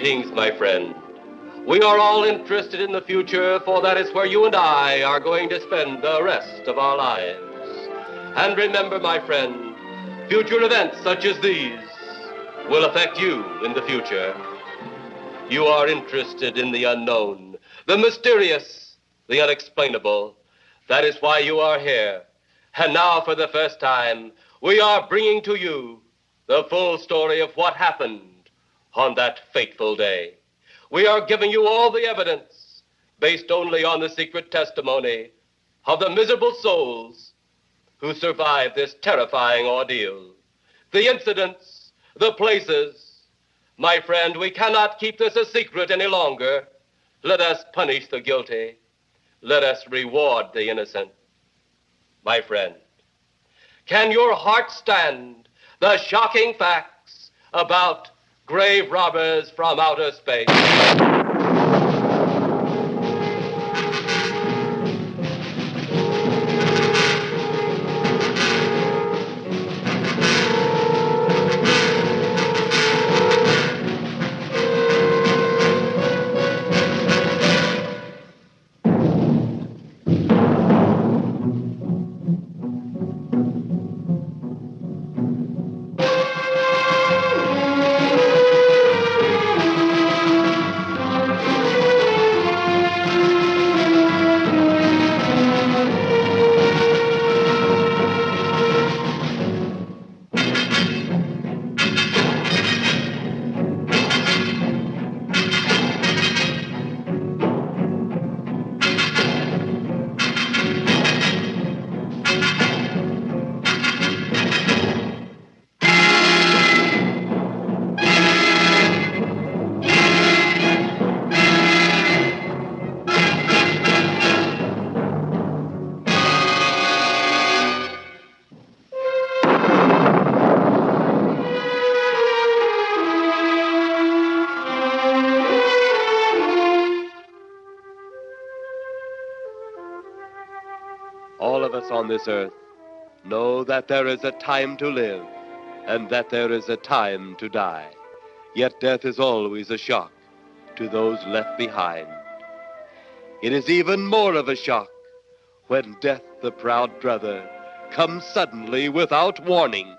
Greetings, my friend. We are all interested in the future, for that is where you and I are going to spend the rest of our lives. And remember, my friend, future events such as these will affect you in the future. You are interested in the unknown, the mysterious, the unexplainable. That is why you are here. And now, for the first time, we are bringing to you the full story of what happened on that fateful day. We are giving you all the evidence based only on the secret testimony of the miserable souls who survived this terrifying ordeal. The incidents, the places. My friend, we cannot keep this a secret any longer. Let us punish the guilty. Let us reward the innocent. My friend, can your heart stand the shocking facts about grave robbers from outer space? All of us on this earth know that there is a time to live and that there is a time to die. Yet death is always a shock to those left behind. It is even more of a shock when death, the proud brother, comes suddenly without warning.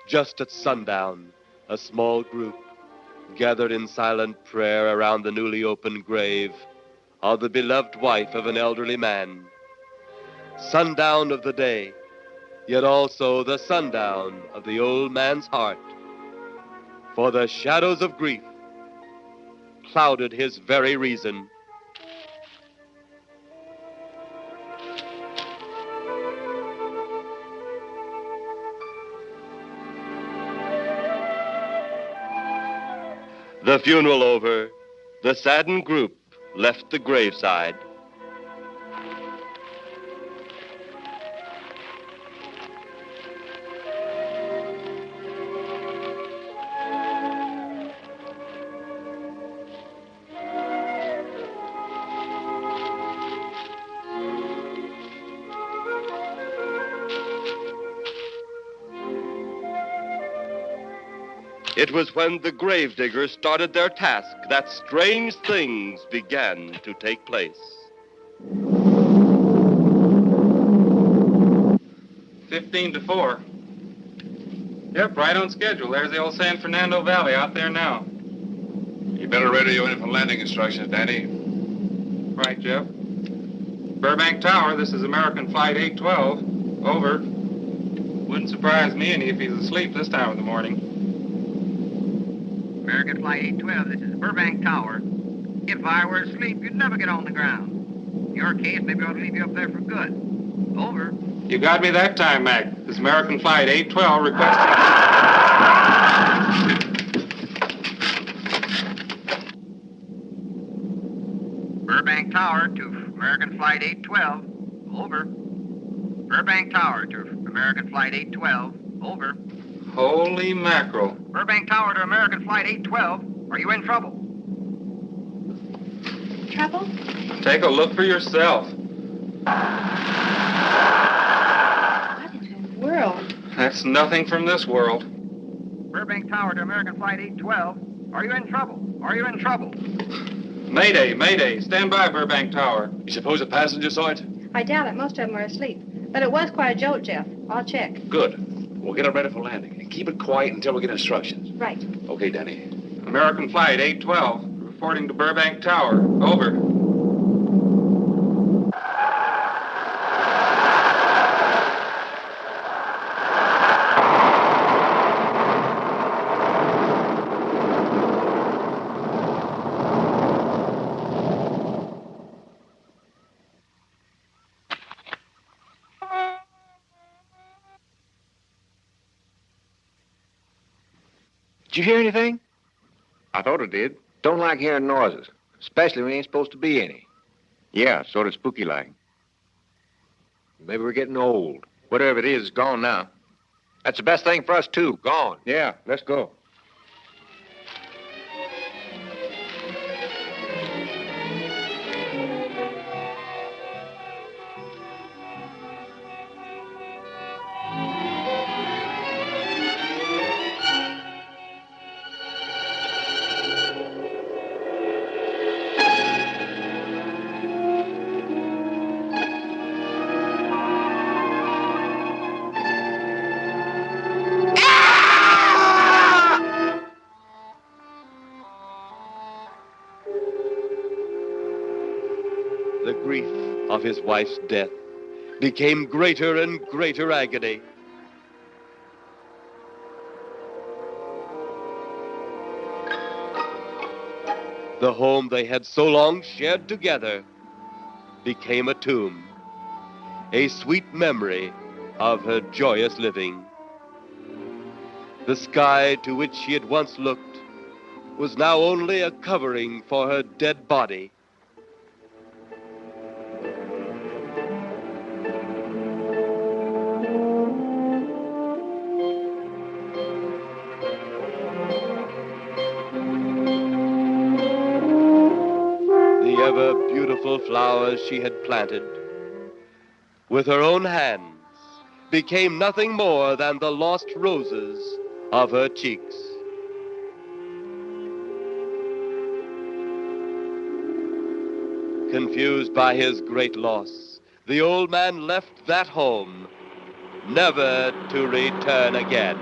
Just at sundown, a small group gathered in silent prayer around the newly opened grave of the beloved wife of an elderly man. Sundown of the day, yet also the sundown of the old man's heart. For the shadows of grief clouded his very reason. The funeral over, the saddened group left the graveside. It was when the gravediggers started their task that strange things began to take place. 15-4. Yep, right on schedule. There's the old San Fernando Valley out there now. You better radio in for landing instructions, Danny. Right, Jeff. Burbank Tower, this is American Flight 812. Over. Wouldn't surprise me any if he's asleep this time of the morning. American Flight 812, this is Burbank Tower. If I were asleep, you'd never get on the ground. In your case, maybe I ought to leave you up there for good. Over. You got me that time, Mac. This is American Flight 812 requesting... Burbank Tower to American Flight 812. Over. Burbank Tower to American Flight 812. Over. Holy mackerel. Burbank Tower to American Flight 812. Are you in trouble? Trouble? Take a look for yourself. What in the world? That's nothing from this world. Burbank Tower to American Flight 812. Are you in trouble? Are you in trouble? Mayday, mayday. Stand by, Burbank Tower. You suppose a passenger saw it? I doubt it. Most of them are asleep. But it was quite a jolt, Jeff. I'll check. Good. We'll get it ready for landing. And keep it quiet until we get instructions. Right. Okay, Danny. American Flight 812, reporting to Burbank Tower. Over. Did you hear anything? I thought it did. Don't like hearing noises, especially when there ain't supposed to be any. Yeah, sort of spooky-like. Maybe we're getting old. Whatever it is, it's gone now. That's the best thing for us, too. Gone. Yeah, let's go. The grief of his wife's death became greater and greater agony. The home they had so long shared together became a tomb, a sweet memory of her joyous living. The sky to which she had once looked was now only a covering for her dead body. The ever-beautiful flowers she had planted, with her own hands, became nothing more than the lost roses of her cheeks. Confused by his great loss, the old man left that home, never to return again.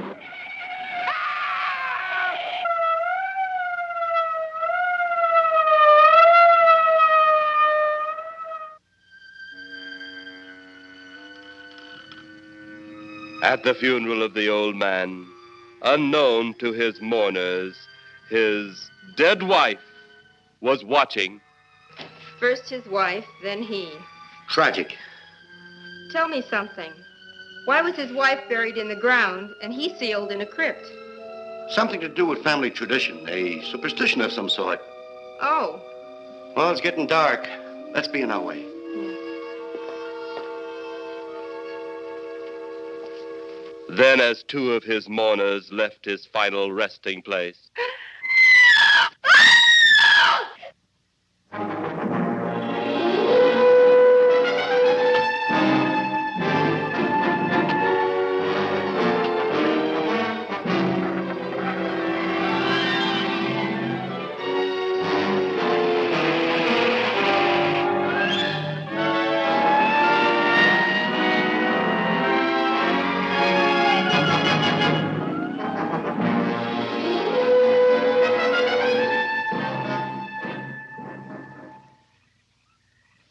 At the funeral of the old man, unknown to his mourners, his dead wife was watching. First his wife, then he. Tragic. Tell me something. Why was his wife buried in the ground and he sealed in a crypt? Something to do with family tradition, a superstition of some sort. Oh. Well, it's getting dark. Let's be on our way. Then, as two of his mourners left his final resting place,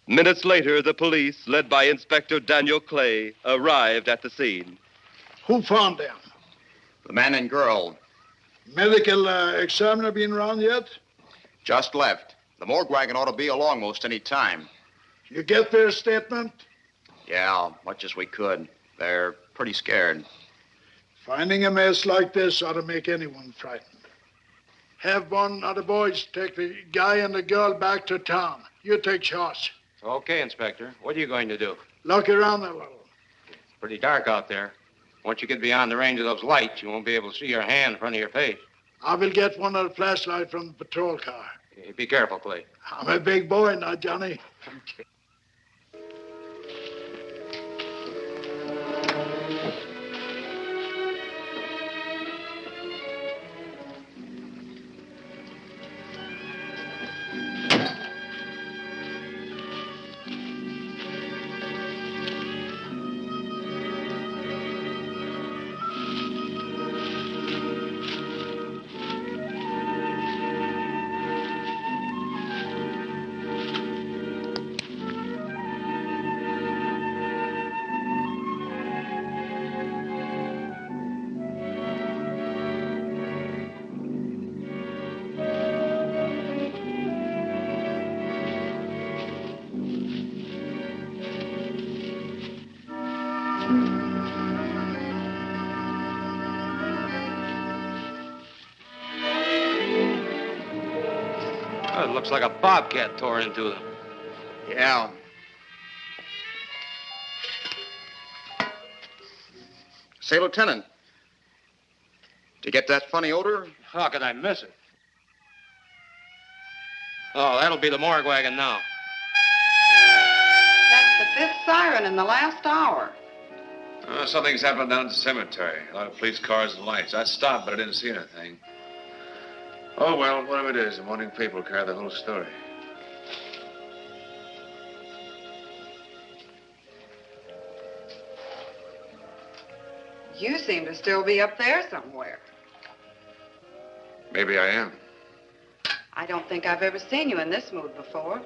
minutes later, the police, led by Inspector Daniel Clay, arrived at the scene. Who found them? The man and girl Medical examiner been around yet? just left. The morgue wagon ought to be along most any time. You get their statement? Yeah, much as we could. They're pretty scared. Finding a mess like this ought to make anyone frightened. Have one of the boys take the guy and the girl back to town. You take charge. Okay, Inspector. What are you going to do? Look around a little. It's pretty dark out there. Once you get beyond the range of those lights, you won't be able to see your hand in front of your face. I will get one of the flashlights from the patrol car. Be careful, Clay. I'm a big boy now, Johnny. Okay. looks like a bobcat tore into them. Yeah. Say, Lieutenant, did you get that funny odor? How could I miss it? Oh, that'll be the morgue wagon now. That's the 5th siren in the last hour. Something's happened down at the cemetery. A lot of police cars and lights. I stopped, but I didn't see anything. Oh, well, whatever it is, the morning paper will carry the whole story. You seem to still be up there somewhere. Maybe I am. I don't think I've ever seen you in this mood before.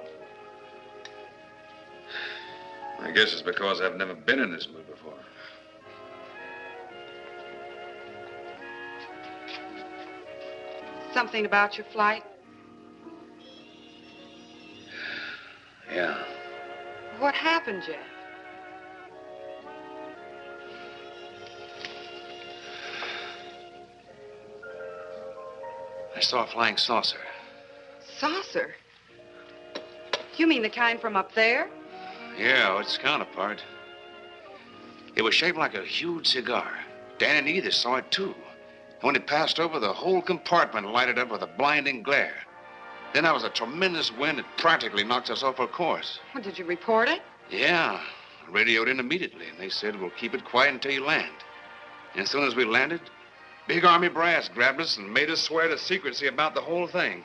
I guess it's because I've never been in this mood before. Something about your flight? Yeah. What happened, Jeff? I saw a flying saucer. Saucer? You mean the kind from up there? Yeah, its counterpart. It was shaped like a huge cigar. Dan and Edith saw it, too. When it passed over, the whole compartment lighted up with a blinding glare. Then there was a tremendous wind that practically knocked us off our course. Well, did you report it? Yeah. I radioed in immediately, and they said, we'll keep it quiet until you land. And as soon as we landed, big army brass grabbed us and made us swear to secrecy about the whole thing.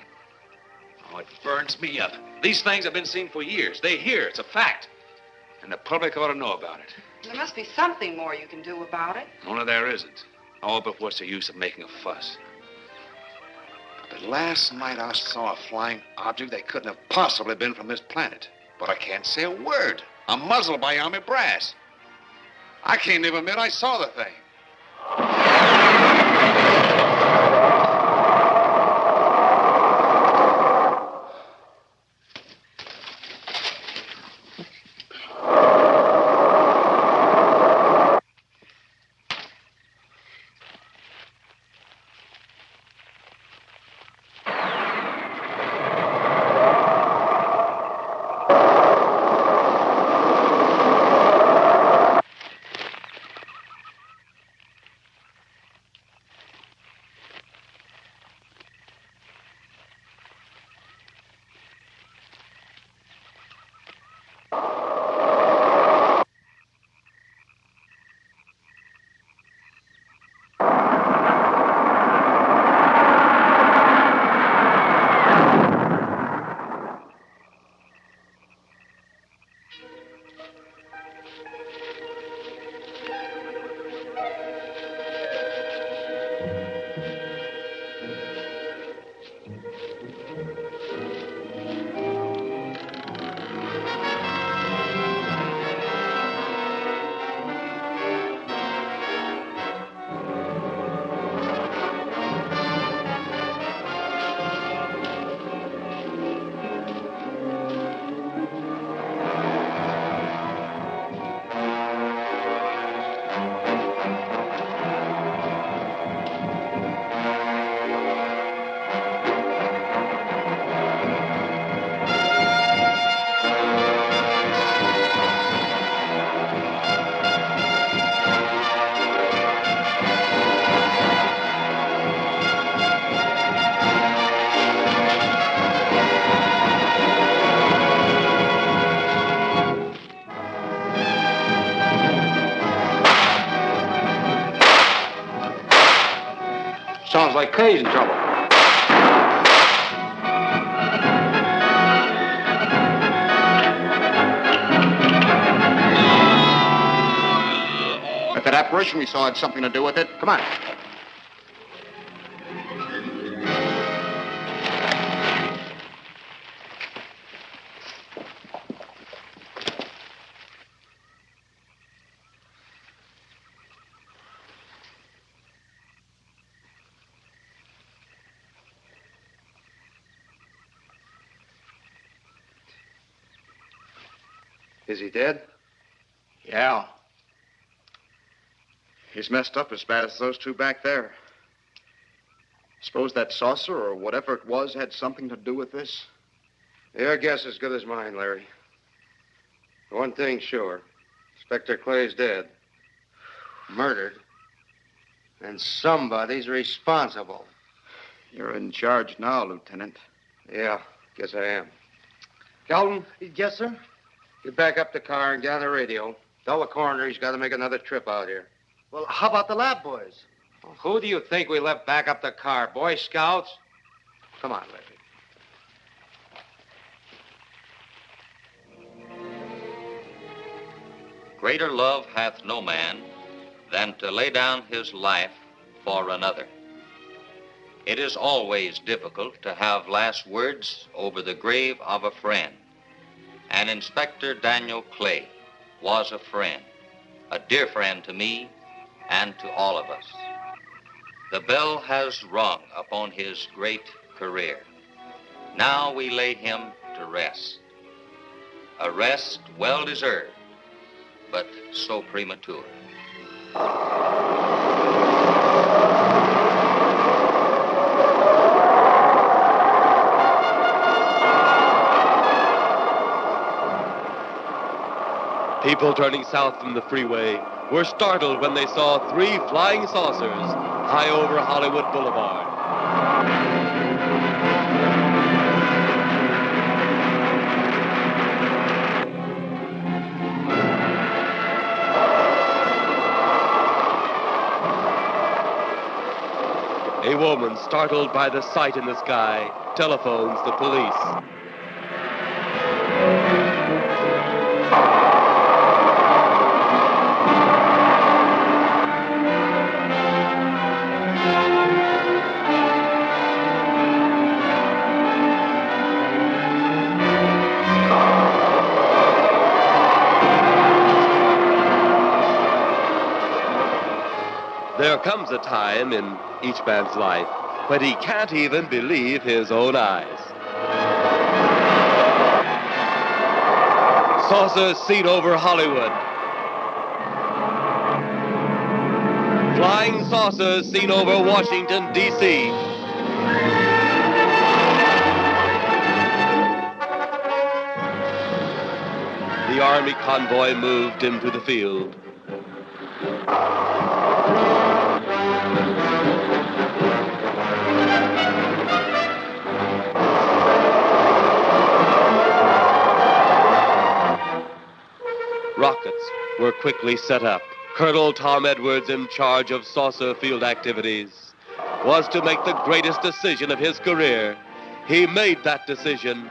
Oh, it burns me up. These things have been seen for years. They hear. It's a fact. And the public ought to know about it. There must be something more you can do about it. Only there isn't. Oh, but what's the use of making a fuss? But last night I saw a flying object that couldn't have possibly been from this planet. But I can't say a word. I'm muzzled by army brass. I can't even admit I saw the thing. Sounds like Kay's in trouble. If that apparition we saw had something to do with it, come on. Is he dead? Yeah. He's messed up as bad as those two back there. Suppose that saucer or whatever it was had something to do with this? Your guess as good as mine, Larry. One thing's sure. Inspector Clay's dead. Murdered. And somebody's responsible. You're in charge now, Lieutenant. Yeah, guess I am. Calton? Yes, sir? Get back up the car and get on the radio. Tell the coroner he's got to make another trip out here. Well, how about the lab boys? Well, who do you think we left back up the car? Boy Scouts? Come on, Larry. Greater love hath no man than to lay down his life for another. It is always difficult to have last words over the grave of a friend. And Inspector Daniel Clay was a friend, a dear friend to me and to all of us. The bell has rung upon his great career. Now we lay him to rest. A rest well deserved, but so premature. People turning south from the freeway were startled when they saw 3 flying saucers high over Hollywood Boulevard. A woman, startled by the sight in the sky, telephones the police. There comes a time in each man's life when he can't even believe his own eyes. Saucers seen over Hollywood. Flying saucers seen over Washington, D.C. The Army convoy moved into the field. Rockets were quickly set up. Colonel Tom Edwards, in charge of saucer field activities, was to make the greatest decision of his career. He made that decision.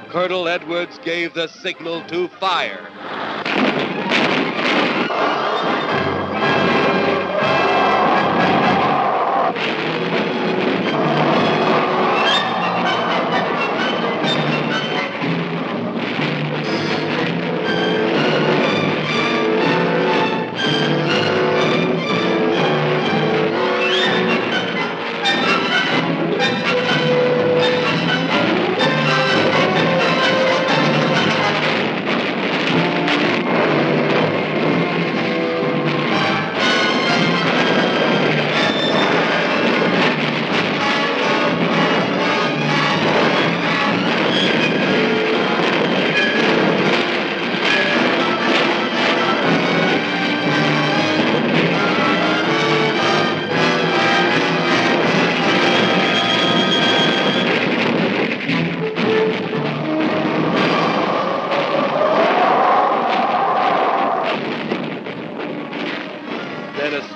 Colonel Edwards gave the signal to fire.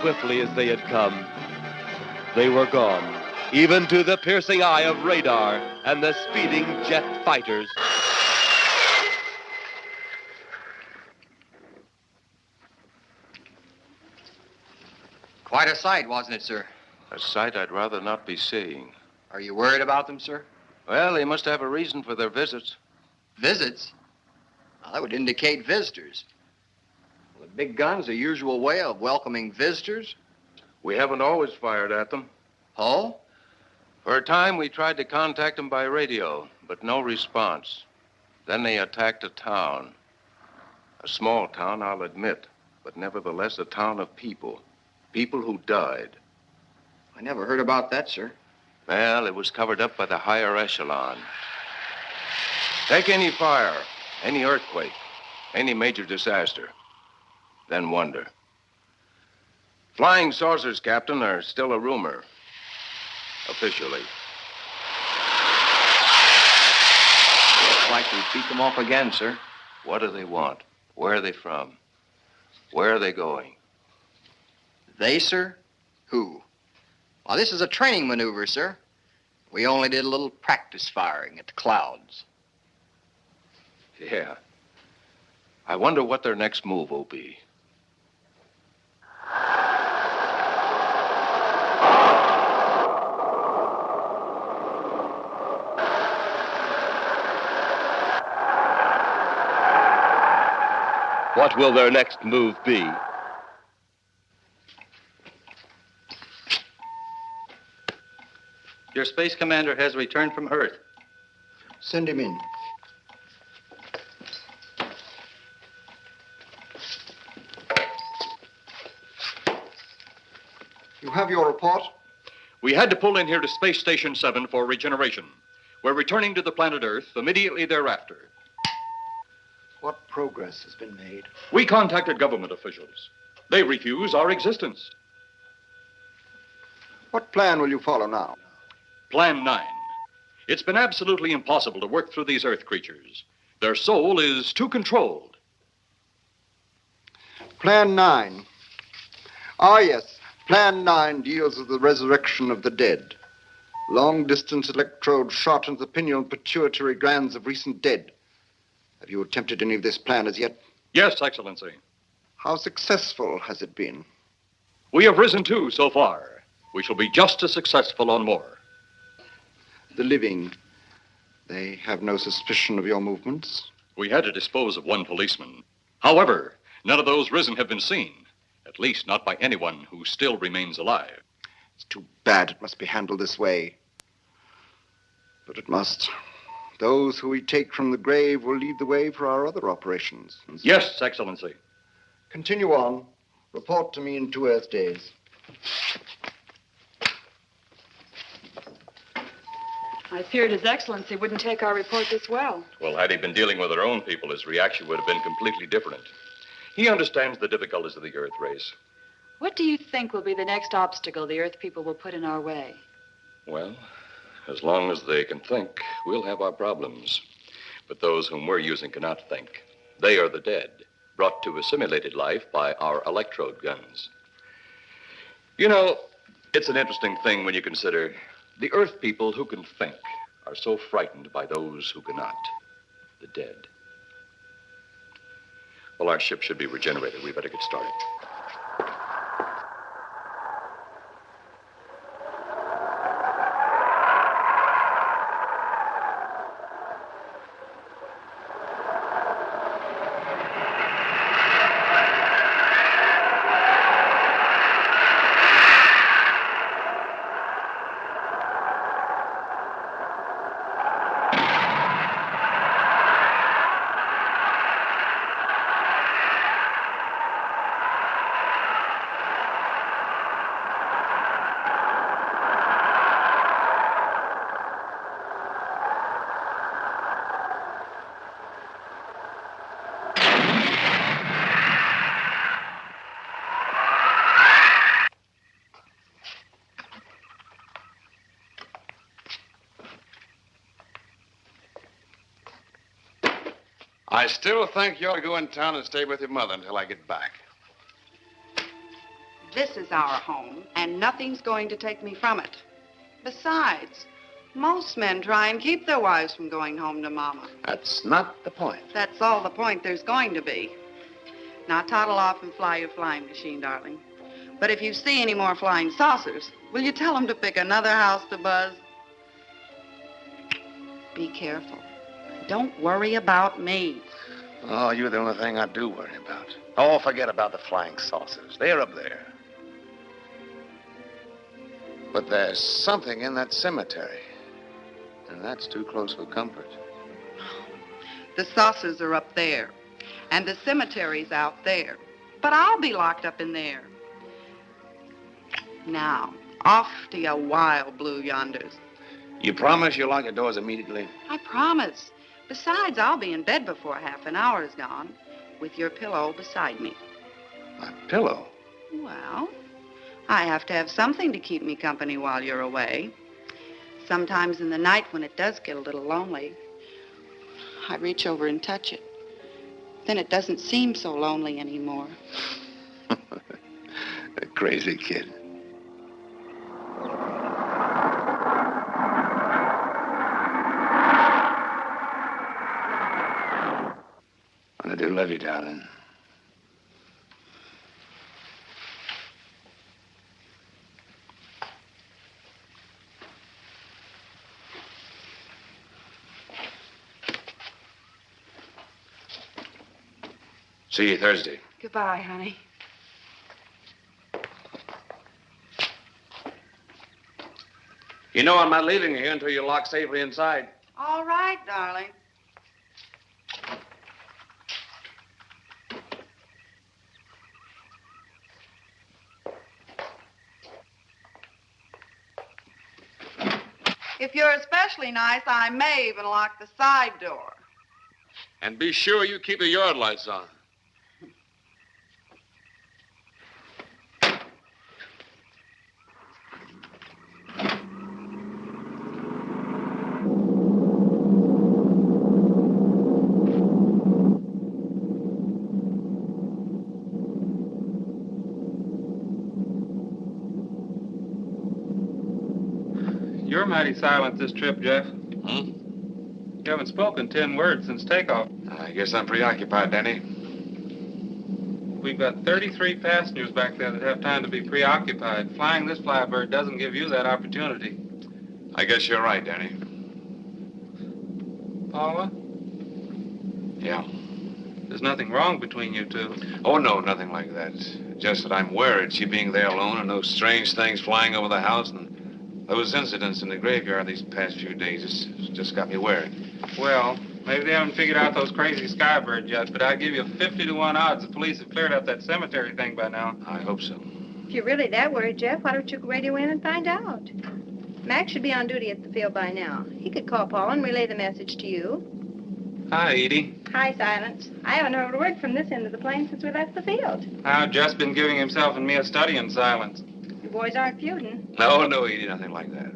Swiftly as they had come, they were gone, even to the piercing eye of radar and the speeding jet fighters. Quite a sight, wasn't it, sir? A sight I'd rather not be seeing. Are you worried about them, sir? Well, they must have a reason for their visits. Visits? Well, that would indicate visitors. Well, the big gun's the usual way of welcoming visitors. We haven't always fired at them. Oh? For a time, we tried to contact them by radio, but no response. Then they attacked a town. A small town, I'll admit, but nevertheless a town of people. People who died. I never heard about that, sir. Well, it was covered up by the higher echelon. Take any fire, any earthquake, any major disaster, then wonder. Flying saucers, Captain, are still a rumor. Officially. Looks like we beat them off again, sir. What do they want? Where are they from? Where are they going? They, sir? Who? Well, this is a training maneuver, sir. We only did a little practice firing at the clouds. Yeah. I wonder what their next move will be. What will their next move be? Your space commander has returned from Earth. Send him in. You have your report? We had to pull in here to Space Station 7 for regeneration. We're returning to the planet Earth immediately thereafter. What progress has been made? We contacted government officials. They refuse our existence. What plan will you follow now? Plan 9. It's been absolutely impossible to work through these Earth creatures. Their soul is too controlled. Plan 9. Ah, yes. Plan 9 deals with the resurrection of the dead. Long-distance electrode shot into the pineal and pituitary glands of recent dead. Have you attempted any of this plan as yet? Yes, Excellency. How successful has it been? We have risen 2 so far. We shall be just as successful on more. The living, they have no suspicion of your movements? We had to dispose of 1 policeman. However, none of those risen have been seen. At least not by anyone who still remains alive. It's too bad it must be handled this way. But it must. Those who we take from the grave will lead the way for our other operations. Yes, Excellency. Continue on. Report to me in 2 Earth days. I feared His Excellency wouldn't take our report this well. Well, had he been dealing with our own people, his reaction would have been completely different. He understands the difficulties of the Earth race. What do you think will be the next obstacle the Earth people will put in our way? Well, as long as they can think, we'll have our problems. But those whom we're using cannot think. They are the dead, brought to a simulated life by our electrode guns. You know, it's an interesting thing when you consider the Earth people who can think are so frightened by those who cannot, the dead. Well, our ship should be regenerated. We better get started. I still think you ought to go in town and stay with your mother until I get back. This is our home, and nothing's going to take me from it. Besides, most men try and keep their wives from going home to Mama. That's not the point. That's all the point there's going to be. Now toddle off and fly your flying machine, darling. But if you see any more flying saucers, will you tell them to pick another house to buzz? Be careful. Don't worry about me. Oh, you're the only thing I do worry about. Oh, forget about the flying saucers. They're up there. But there's something in that cemetery. And that's too close for comfort. The saucers are up there, and the cemetery's out there. But I'll be locked up in there. Now, off to your wild blue yonders. You promise you'll lock your doors immediately? I promise. Besides, I'll be in bed before half an hour is gone, with your pillow beside me. My pillow? Well, I have to have something to keep me company while you're away. Sometimes in the night when it does get a little lonely, I reach over and touch it. Then it doesn't seem so lonely anymore. A crazy kid. I do love you, darling. See you Thursday. Goodbye, honey. You know I'm not leaving you here until you're locked safely inside. All right, darling. If you're especially nice, I may even lock the side door. And be sure you keep the yard lights on. You're mighty silent this trip, Jeff. Hmm? You haven't spoken 10 words since takeoff. I guess I'm preoccupied, Danny. We've got 33 passengers back there that have time to be preoccupied. Flying this flybird doesn't give you that opportunity. I guess you're right, Danny. Paula? Yeah. There's nothing wrong between you two. Oh, no, nothing like that. Just that I'm worried, she being there alone and those strange things flying over the house and those incidents in the graveyard these past few days. It's just got me worried. Well, maybe they haven't figured out those crazy skybirds yet, but I'd give you 50 to 1 odds the police have cleared up that cemetery thing by now. I hope so. If you're really that worried, Jeff, why don't you radio in and find out? Mac should be on duty at the field by now. He could call Paul and relay the message to you. Hi, Edie. Hi, Silence. I haven't heard a word from this end of the plane since we left the field. I've just been giving himself and me a study in silence. You boys aren't feuding. No, Edie, nothing like that.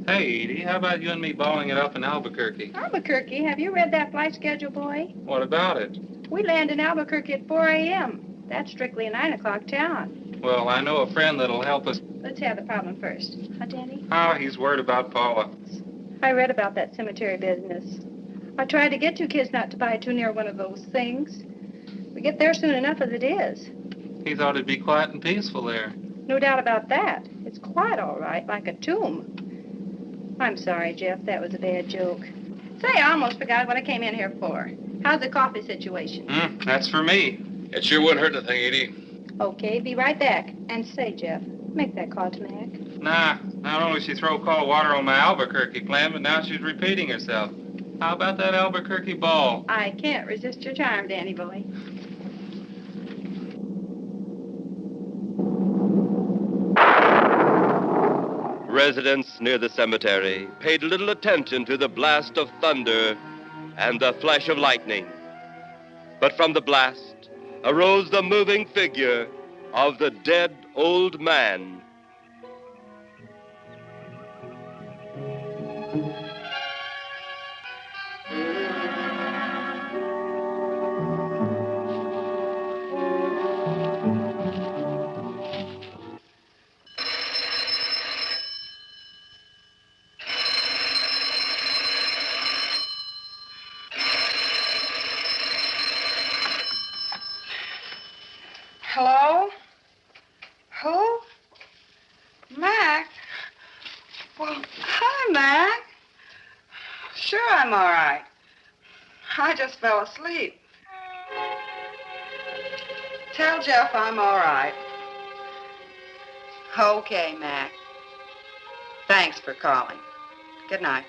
Hey, Edie, how about you and me balling it up in Albuquerque? Albuquerque? Have you read that flight schedule, boy? What about it? We land in Albuquerque at 4 a.m. That's strictly a 9 o'clock town. Well, I know a friend that'll help us. Let's have the problem first. Huh, Danny? Oh, he's worried about Paula. I read about that cemetery business. I tried to get you kids not to buy too near one of those things. We get there soon enough as it is. He thought it'd be quiet and peaceful there. No doubt about that. It's quite all right, like a tomb. I'm sorry, Jeff. That was a bad joke. Say, I almost forgot what I came in here for. How's the coffee situation? That's for me. It sure wouldn't hurt a thing, Edie. Okay, be right back. And say, Jeff, make that call to Mac. Nah, not only she throw cold water on my Albuquerque plan, but now she's repeating herself. How about that Albuquerque ball? I can't resist your charm, Danny boy. Residents near the cemetery paid little attention to the blast of thunder and the flash of lightning. But from the blast arose the moving figure of the dead old man. Hello? Who? Mac? Well, hi, Mac. Sure, I'm all right. I just fell asleep. Tell Jeff I'm all right. Okay, Mac. Thanks for calling. Good night.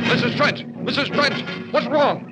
Mrs. Trent! Mrs. Trent! What's wrong?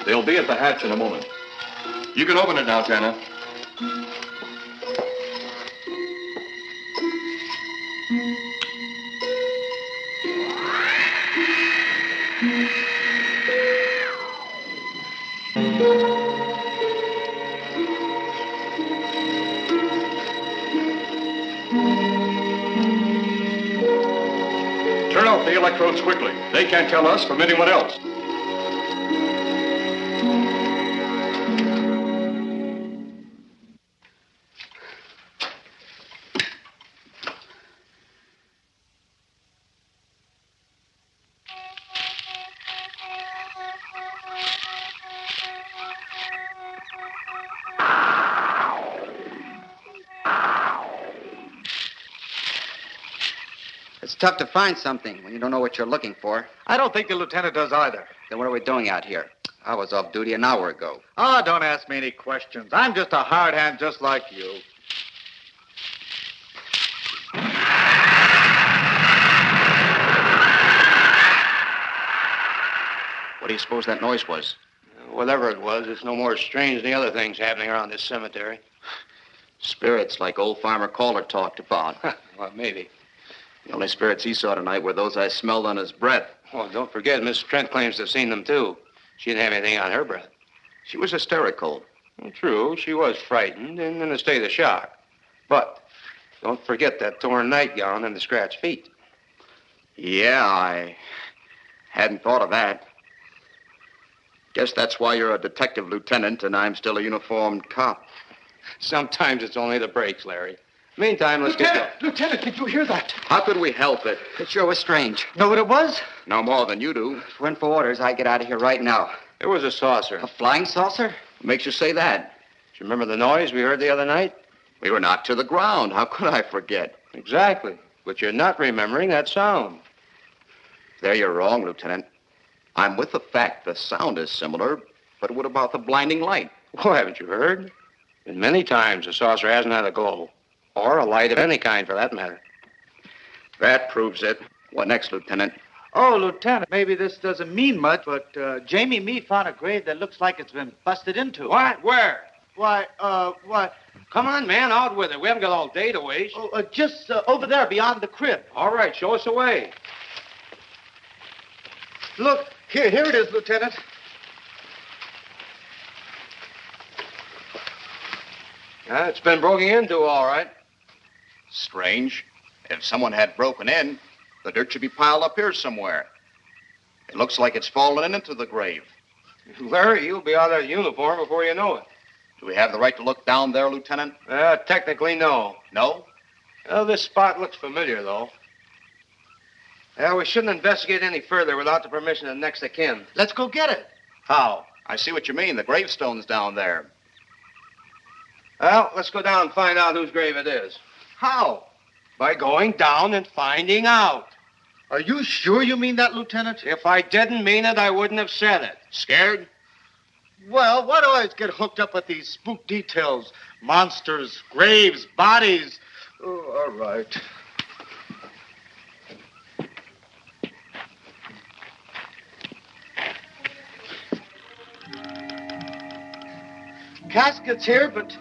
They'll be at the hatch in a moment. You can open it now, Tanna. Turn off the electrodes quickly. They can't tell us from anyone else. It's tough to find something when you don't know what you're looking for. I don't think the lieutenant does either. Then what are we doing out here? I was off duty an hour ago. Oh, don't ask me any questions. I'm just a hard hand just like you. What do you suppose that noise was? Whatever it was, it's no more strange than the other things happening around this cemetery. Spirits like old Farmer Calder talked about. Well, maybe. The only spirits he saw tonight were those I smelled on his breath. Oh, don't forget, Miss Trent claims to have seen them, too. She didn't have anything on her breath. She was hysterical. Well, true, she was frightened and in a state of shock. But don't forget that torn nightgown and the scratched feet. Yeah, I hadn't thought of that. Guess that's why you're a detective lieutenant and I'm still a uniformed cop. Sometimes it's only the breaks, Larry. Meantime, let's get going. Lieutenant, did you hear that? How could we help it? It sure was strange. Know what it was? No more than you do. If we're in for orders, I get out of here right now. It was a saucer. A flying saucer? What makes you say that? Do you remember the noise we heard the other night? We were knocked to the ground. How could I forget? Exactly. But you're not remembering that sound. There you're wrong, Lieutenant. I'm with the fact the sound is similar, but what about the blinding light? Oh, haven't you heard? And many times the saucer hasn't had a glow. Or a light of any kind, for that matter. That proves it. What next, Lieutenant? Oh, Lieutenant, maybe this doesn't mean much, but Jamie Meade found a grave that looks like it's been busted into. What? Where? Why, what? Come on, man, out with it. We haven't got all day to waste. Oh, just over there beyond the crib. All right, show us the way. Look, here it is, Lieutenant. It's been broken into, all right. Strange. If someone had broken in, the dirt should be piled up here somewhere. It looks like it's fallen into the grave. Larry, you'll be out of that uniform before you know it. Do we have the right to look down there, Lieutenant? Technically, no. No? Well, this spot looks familiar, though. We shouldn't investigate any further without the permission of next of kin. Let's go get it. How? I see what you mean. The gravestone's down there. Well, let's go down and find out whose grave it is. How? By going down and finding out. Are you sure you mean that, Lieutenant? If I didn't mean it, I wouldn't have said it. Scared? Well, why do I always get hooked up with these spook details? Monsters, graves, bodies. Oh, all right. Casket's here, but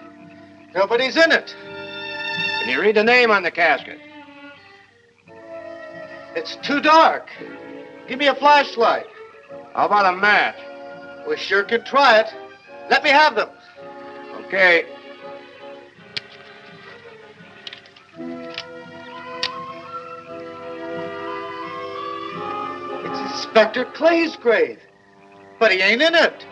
nobody's in it. Can you read the name on the casket? It's too dark. Give me a flashlight. How about a match? We sure could try it. Let me have them. Okay. It's Inspector Clay's grave, but he ain't in it.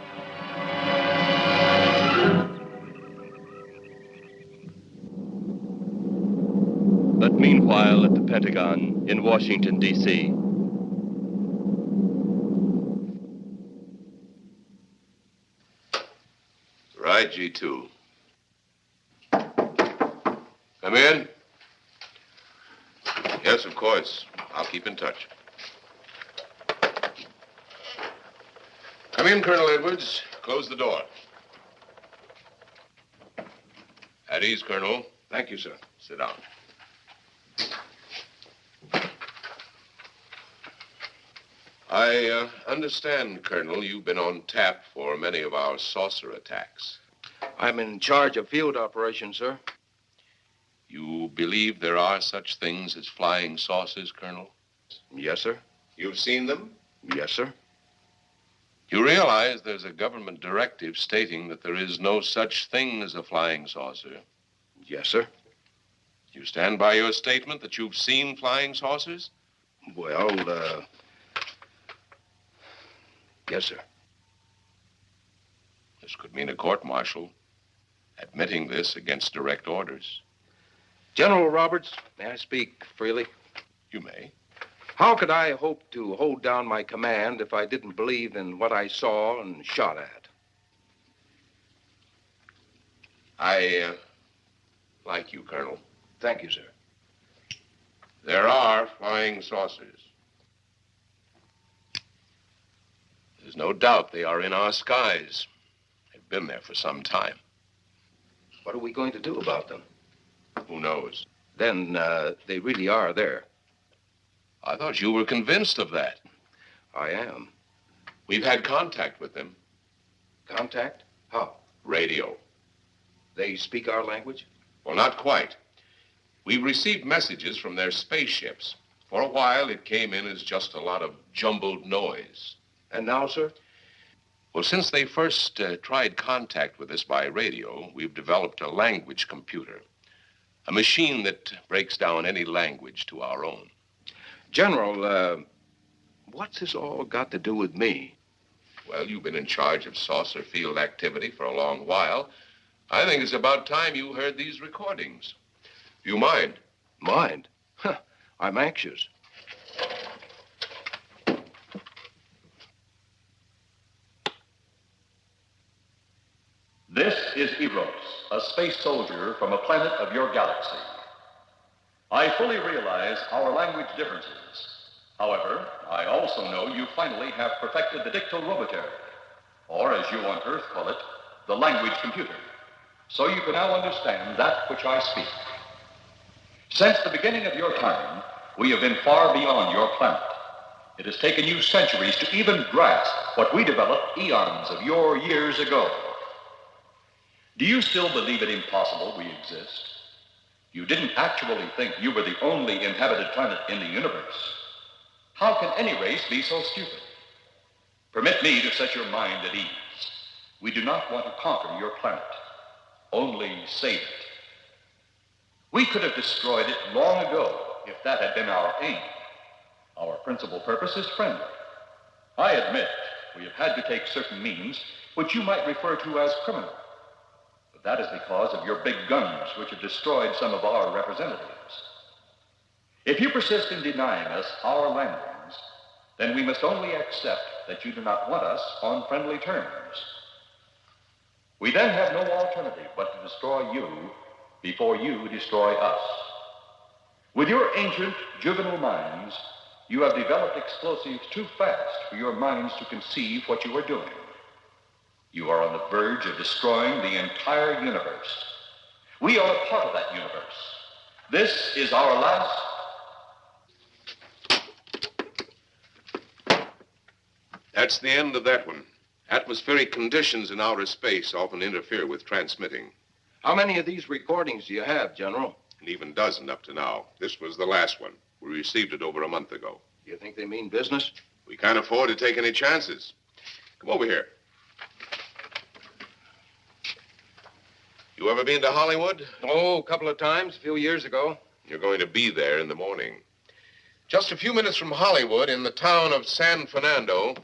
But meanwhile, at the Pentagon in Washington, D.C., Right, G2. Come in. Yes, of course. I'll keep in touch. Come in, Colonel Edwards. Close the door. At ease, Colonel. Thank you, sir. Sit down. I understand, Colonel, you've been on tap for many of our saucer attacks. I'm in charge of field operations, sir. You believe there are such things as flying saucers, Colonel? Yes, sir. You've seen them? Yes, sir. You realize there's a government directive stating that there is no such thing as a flying saucer? Yes, sir. You stand by your statement that you've seen flying saucers? Well, yes, sir. This could mean a court-martial, admitting this against direct orders. General Roberts, may I speak freely? You may. How could I hope to hold down my command if I didn't believe in what I saw and shot at? I like you, Colonel. Thank you, sir. There are flying saucers. There's no doubt they are in our skies. They've been there for some time. What are we going to do about them? Who knows? Then they really are there. I thought you were convinced of that. I am. We've had contact with them. Contact? How? Radio. They speak our language? Well, not quite. We've received messages from their spaceships. For a while, it came in as just a lot of jumbled noise. And now, sir? Well, since they first tried contact with us by radio, we've developed a language computer. A machine that breaks down any language to our own. General, what's this all got to do with me? Well, you've been in charge of saucer field activity for a long while. I think it's about time you heard these recordings. Do you mind? Mind? Huh, I'm anxious. This is Eros, a space soldier from a planet of your galaxy. I fully realize our language differences. However, I also know you finally have perfected the dictoroboter, or as you on Earth call it, the language computer. So you can now understand that which I speak. Since the beginning of your time, we have been far beyond your planet. It has taken you centuries to even grasp what we developed eons of your years ago. Do you still believe it impossible we exist? You didn't actually think you were the only inhabited planet in the universe. How can any race be so stupid? Permit me to set your mind at ease. We do not want to conquer your planet. only save it. We could have destroyed it long ago if that had been our aim. Our principal purpose is friendly. I admit we have had to take certain means which you might refer to as criminal. But that is because of your big guns, which have destroyed some of our representatives. If you persist in denying us our landings, then we must only accept that you do not want us on friendly terms. We then have no alternative but to destroy you before you destroy us. With your ancient juvenile minds, you have developed explosives too fast for your minds to conceive what you are doing. You are on the verge of destroying the entire universe. We are a part of that universe. This is our last... That's the end of that one. Atmospheric conditions in outer space often interfere with transmitting. How many of these recordings do you have, General? An even dozen up to now. This was the last one. We received it over a month ago. You think they mean business? We can't afford to take any chances. Come over here. You ever been to Hollywood? Oh, a couple of times, a few years ago. You're going to be there in the morning. Just a few minutes from Hollywood, in the town of San Fernando,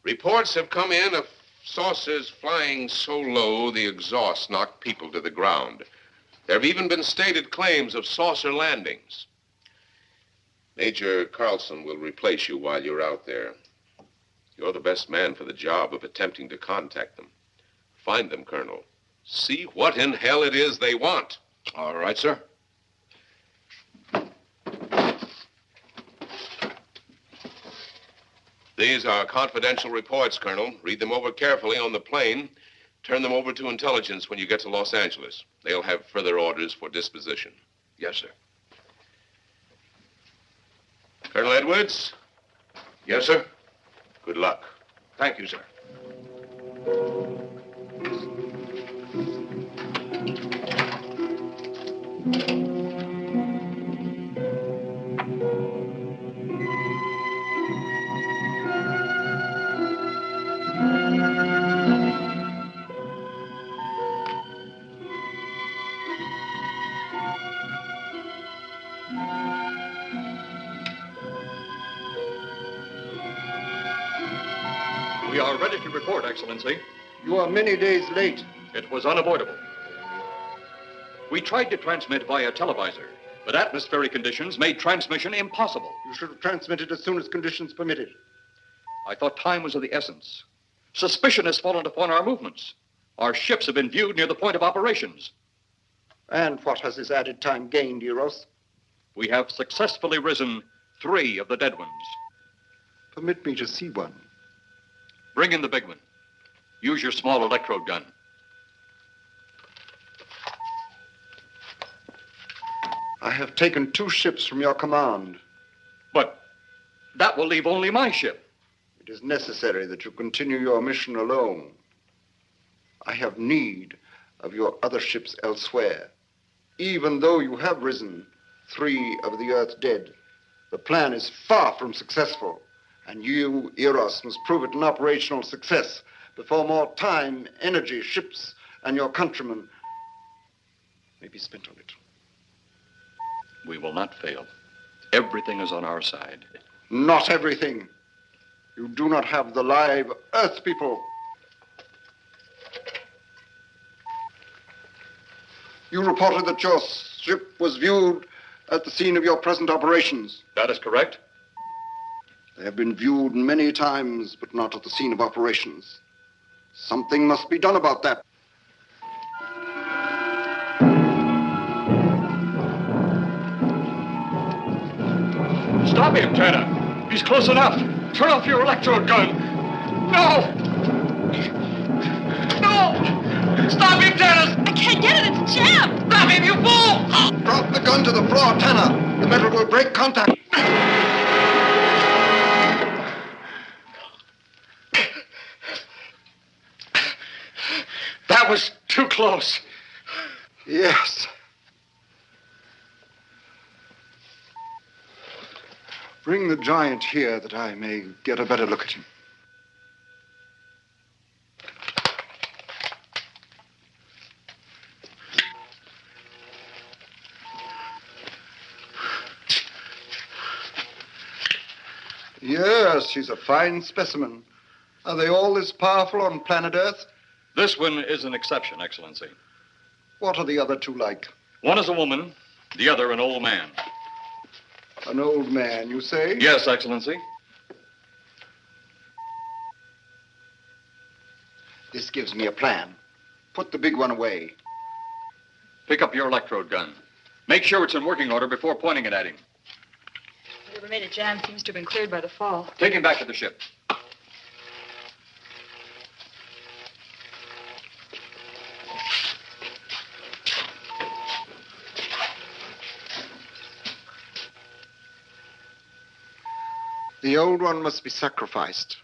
reports have come in of saucers flying so low the exhaust knocked people to the ground. There have even been stated claims of saucer landings. Major Carlson will replace you while you're out there. You're the best man for the job of attempting to contact them. Find them, Colonel. See what in hell it is they want. All right, sir. These are confidential reports, Colonel. Read them over carefully on the plane. Turn them over to intelligence when you get to Los Angeles. They'll have further orders for disposition. Yes, sir. Colonel Edwards? Yes, sir. Good luck. Thank you, sir. We are ready to report, Excellency. You are many days late. It was unavoidable. We tried to transmit via televisor, but atmospheric conditions made transmission impossible. You should have transmitted as soon as conditions permitted. I thought time was of the essence. Suspicion has fallen upon our movements. Our ships have been viewed near the point of operations. And what has this added time gained, Eros? We have successfully risen 3 of the dead ones. Permit me to see one. Bring in the big one. Use your small electrode gun. I have taken 2 ships from your command. But that will leave only my ship. It is necessary that you continue your mission alone. I have need of your other ships elsewhere. Even though you have risen 3 of the Earth's dead, the plan is far from successful. And you, Eros, must prove it an operational success before more time, energy, ships, and your countrymen may be spent on it. We will not fail. Everything is on our side. Not everything. You do not have the live Earth people. You reported that your ship was viewed at the scene of your present operations. That is correct. They have been viewed many times, but not at the scene of operations. Something must be done about that. Stop him, Tanna. He's close enough. Turn off your electrode gun. No! No! Stop him, Tanna! I can't get it. It's jammed. Stop him, you fool! Drop the gun to the floor, Tanna. The metal will break contact. That was too close. Yes. Bring the giant here that I may get a better look at him. Yes, she's a fine specimen. Are they all this powerful on planet Earth? This one is an exception, Excellency. What are the other two like? One is a woman, the other an old man. An old man, you say? Yes, Excellency. This gives me a plan. Put the big one away. Pick up your electrode gun. Make sure it's in working order before pointing it at him. Whatever made it jam seems to have been cleared by the fall. Take him back to the ship. The old one must be sacrificed.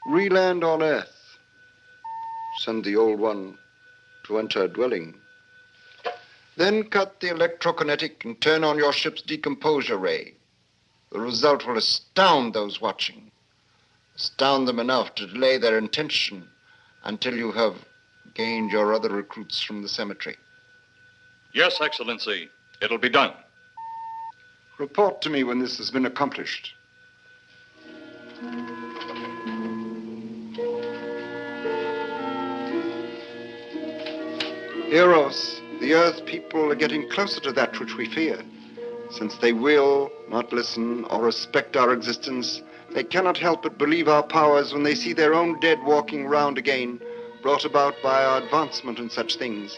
Re-land on Earth. Send the old one to enter a dwelling. Then cut the electrokinetic and turn on your ship's decomposure ray. The result will astound those watching. Astound them enough to delay their intention until you have gained your other recruits from the cemetery. Yes, Excellency. It'll be done. Report to me when this has been accomplished. Eros, the Earth people are getting closer to that which we fear. Since they will not listen or respect our existence, they cannot help but believe our powers when they see their own dead walking round again, brought about by our advancement in such things.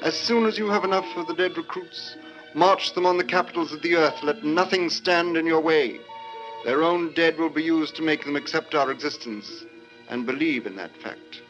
As soon as you have enough of the dead recruits, march them on the capitals of the Earth. Let nothing stand in your way. Their own dead will be used to make them accept our existence and believe in that fact.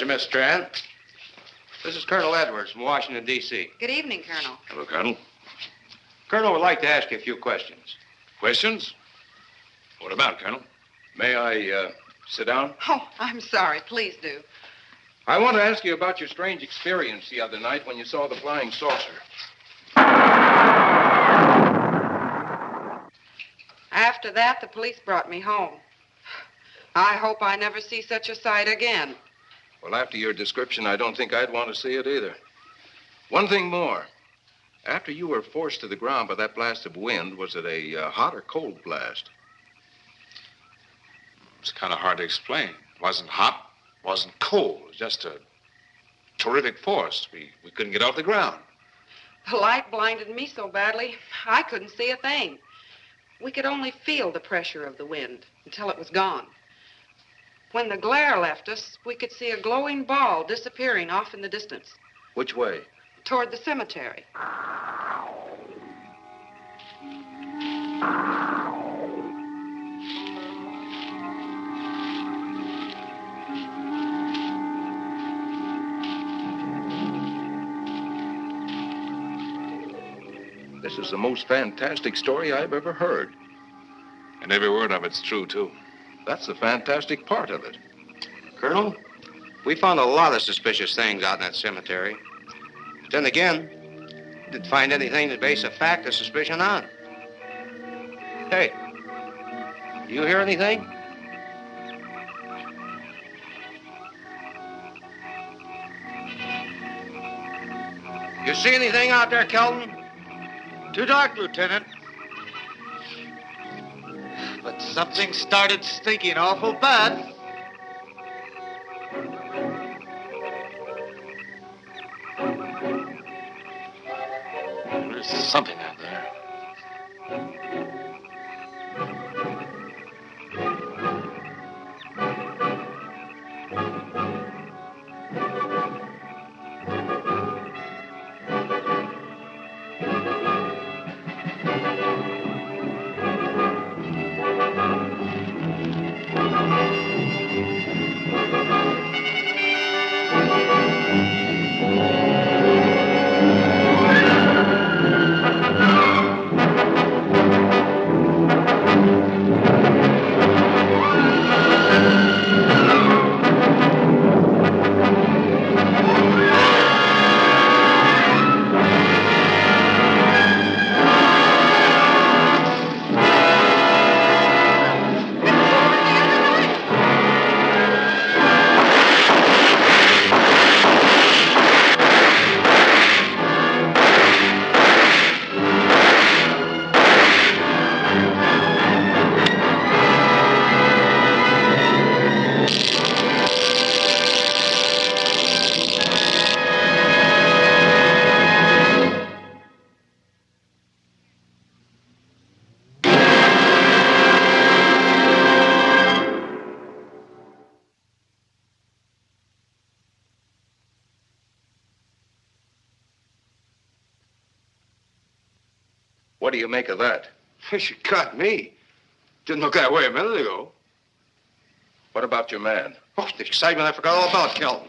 Miss Strand. This is Colonel Edwards from Washington, D.C. Good evening, Colonel. Hello, Colonel. Colonel would like to ask you a few questions. Questions? What about, Colonel? May I sit down? Oh, I'm sorry. Please do. I want to ask you about your strange experience the other night when you saw the flying saucer. After that, the police brought me home. I hope I never see such a sight again. Well, after your description, I don't think I'd want to see it either. One thing more. After you were forced to the ground by that blast of wind, was it a hot or cold blast? It's kind of hard to explain. It wasn't hot, wasn't cold. It was just a terrific force. We couldn't get off the ground. The light blinded me so badly, I couldn't see a thing. We could only feel the pressure of the wind until it was gone. When the glare left us, we could see a glowing ball disappearing off in the distance. Which way? Toward the cemetery. This is the most fantastic story I've ever heard. And every word of it's true, too. That's the fantastic part of it. Colonel, we found a lot of suspicious things out in that cemetery. But then again, didn't find anything to base a fact or suspicion on. Hey, you hear anything? You see anything out there, Kelton? Too dark, Lieutenant. But something started stinking awful bad. There's something out there. What do you make of that? She got me. Didn't look that way a minute ago. What about your man? Oh, the excitement, I forgot all about Kelton.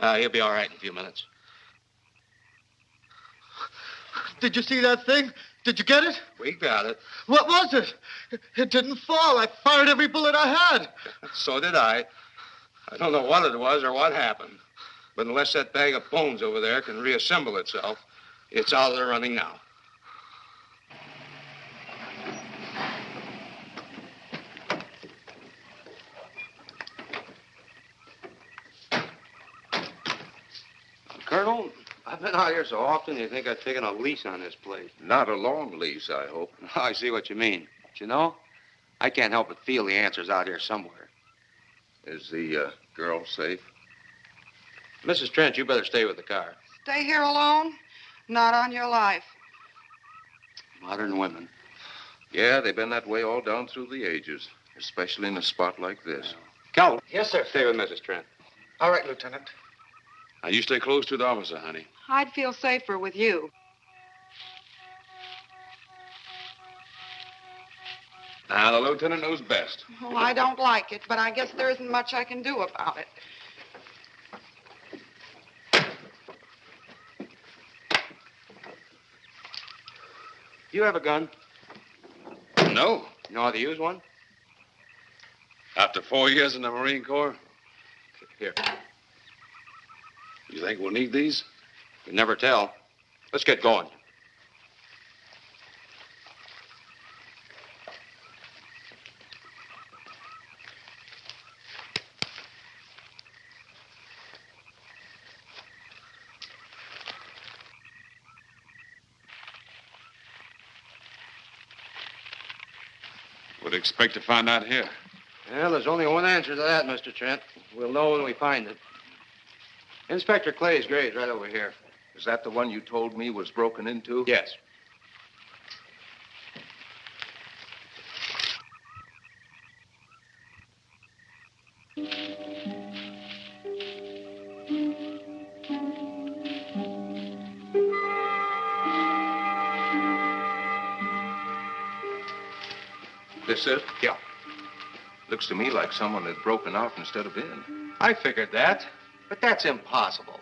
He'll be all right in a few minutes. Did you see that thing? Did you get it? We got it. What was it? It didn't fall. I fired every bullet I had. So did I. I don't know what it was or what happened. But unless that bag of bones over there can reassemble itself, it's out of the running now. Colonel, I've been out here so often, you think I've taken a lease on this place. Not a long lease, I hope. I see what you mean. But you know, I can't help but feel the answer's out here somewhere. Is the girl safe? Mrs. Trent, you better stay with the car. Stay here alone? Not on your life. Modern women. Yeah, they've been that way all down through the ages, especially in a spot like this. Calvin. Yes, sir. Stay with Mrs. Trent. All right, Lieutenant. Now, you stay close to the officer, honey. I'd feel safer with you. Now, the lieutenant knows best. Well, I don't like it, but I guess there isn't much I can do about it. You have a gun? No. You know how to use one? After 4 years in the Marine Corps? Here. You think we'll need these? You never tell. Let's get going. Would expect to find out here. Well, there's only one answer to that, Mr. Trent. We'll know when we find it. Inspector Clay's grave's right over here. Is that the one you told me was broken into? Yes. This it? Yeah. Looks to me like someone had broken out instead of in. I figured that, but that's impossible.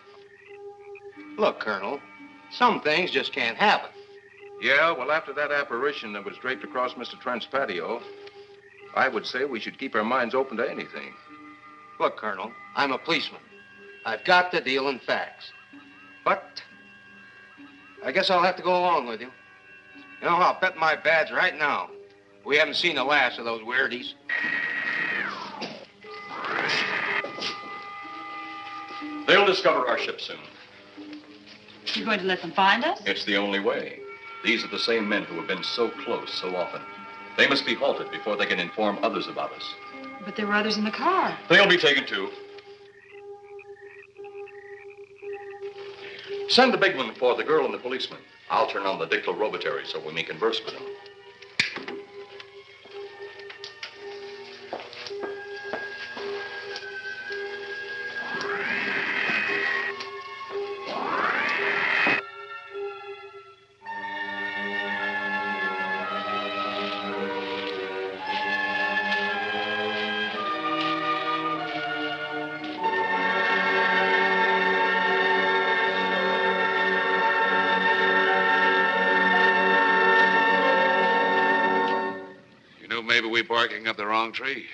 Look, Colonel, some things just can't happen. Yeah, well, after that apparition that was draped across Mr. Trent's patio, I would say we should keep our minds open to anything. Look, Colonel, I'm a policeman. I've got to deal in facts. But I guess I'll have to go along with you. You know, I'll bet my badge right now we haven't seen the last of those weirdies. They'll discover our ship soon. You going to let them find us? It's the only way. These are the same men who have been so close so often. They must be halted before they can inform others about us. But there were others in the car. They'll be taken too. Send the big one for the girl and the policeman. I'll turn on the dictylrobotary so we may converse with them. Maybe we're barking up the wrong tree.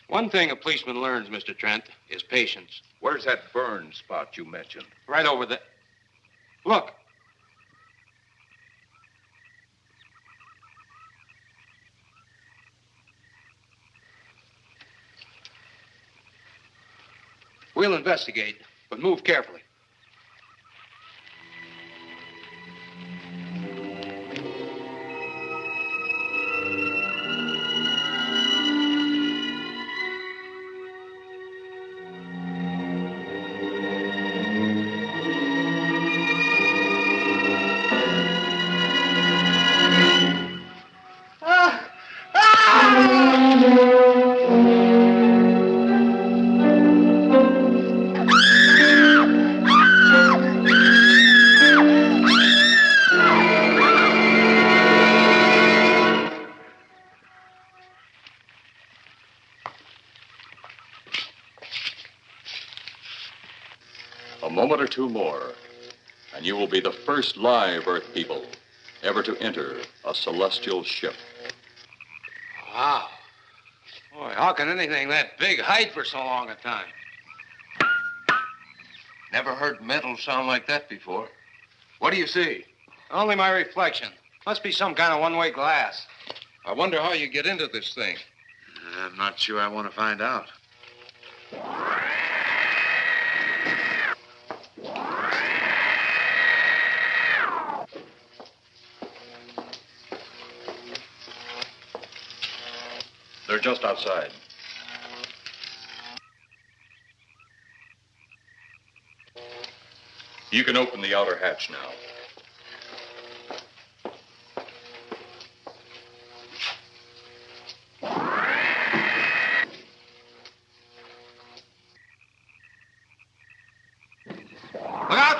One thing a policeman learns, Mr. Trent, is patience. Where's that burn spot you mentioned? Right over there. Look. We'll investigate, but move carefully. A moment or two more, and you will be the first live Earth people ever to enter a celestial ship. Wow. Boy, how can anything that big hide for so long a time? Never heard metal sound like that before. What do you see? Only my reflection. Must be some kind of one-way glass. I wonder how you get into this thing. I'm not sure I want to find out. They're just outside. You can open the outer hatch now. Look out!